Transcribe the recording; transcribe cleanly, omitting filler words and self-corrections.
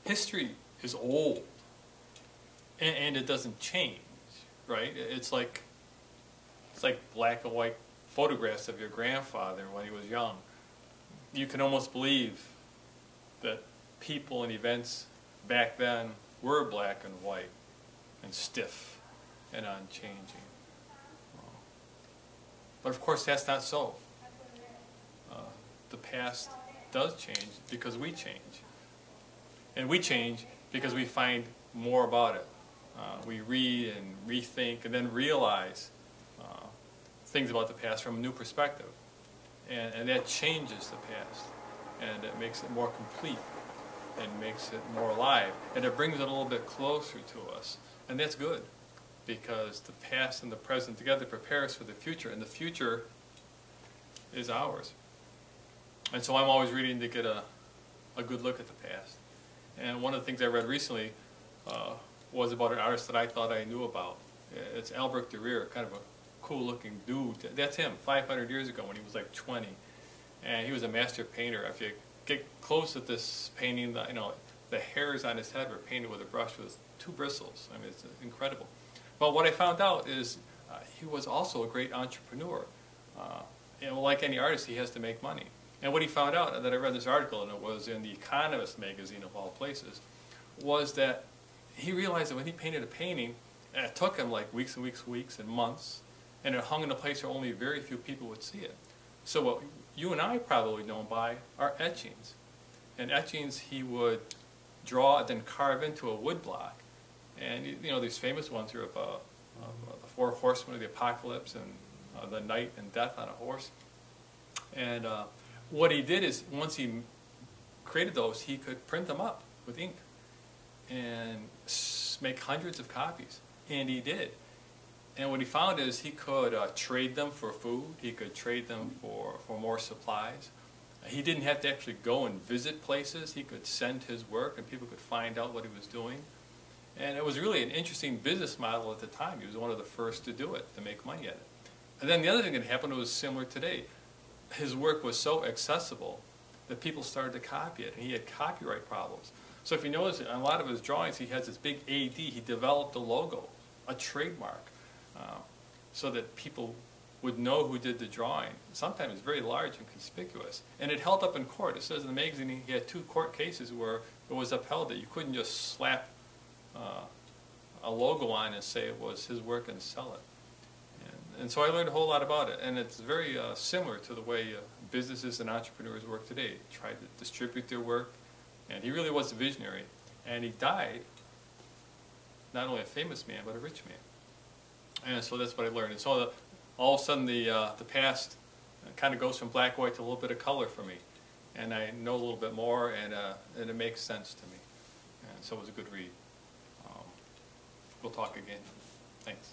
history is old, and it doesn't change, right? It's like black and white photographs of your grandfather when he was young. You can almost believe that people and events back then were black and white and stiff and unchanging. But of course that's not so. The past does change because we change. And we change because we find more about it. We read and rethink and then realize things about the past from a new perspective. And that changes the past. And it makes it more complete and makes it more alive. And it brings it a little bit closer to us. And that's good, because the past and the present together prepare us for the future, and the future is ours. And so I'm always reading to get a good look at the past. And one of the things I read recently was about an artist that I thought I knew about. It's Albert Durer, kind of a cool-looking dude. That's him, 500 years ago when he was like 20. And he was a master painter. If you get close at this painting, the hairs on his head were painted with a brush with 2 bristles. I mean, it's incredible. But what I found out is he was also a great entrepreneur. And like any artist, he has to make money. And what he found out, that I read this article, and it was in the Economist magazine of all places, was that he realized that when he painted a painting, and it took him like weeks and weeks and months, and it hung in a place where only very few people would see it. So what you and I probably know him by are etchings. And etchings he would draw and then carve into a wood block. And these famous ones here of the 4 horsemen of the apocalypse and the knight and death on a horse. And what he did is, once he created those, he could print them up with ink and make hundreds of copies. And he did. And what he found is he could trade them for food. He could trade them for more supplies. He didn't have to actually go and visit places. He could send his work and people could find out what he was doing. And it was really an interesting business model at the time. He was one of the first to do it, to make money at it. And then the other thing that happened was similar today. His work was so accessible that people started to copy it, and he had copyright problems. So if you notice, on a lot of his drawings, he has this big AD. He developed a logo, a trademark, so that people would know who did the drawing. Sometimes very large and conspicuous. And it held up in court. It says in the magazine he had 2 court cases where it was upheld that you couldn't just slap a logo on and say it was his work and sell it. And so I learned a whole lot about it. And it's very similar to the way businesses and entrepreneurs work today. Try to distribute their work. And he really was a visionary. And he died not only a famous man, but a rich man. And so that's what I learned. And so all of a sudden the past kind of goes from black and white to a little bit of color for me. And I know a little bit more, and it makes sense to me. And so it was a good read. We'll talk again. Thanks.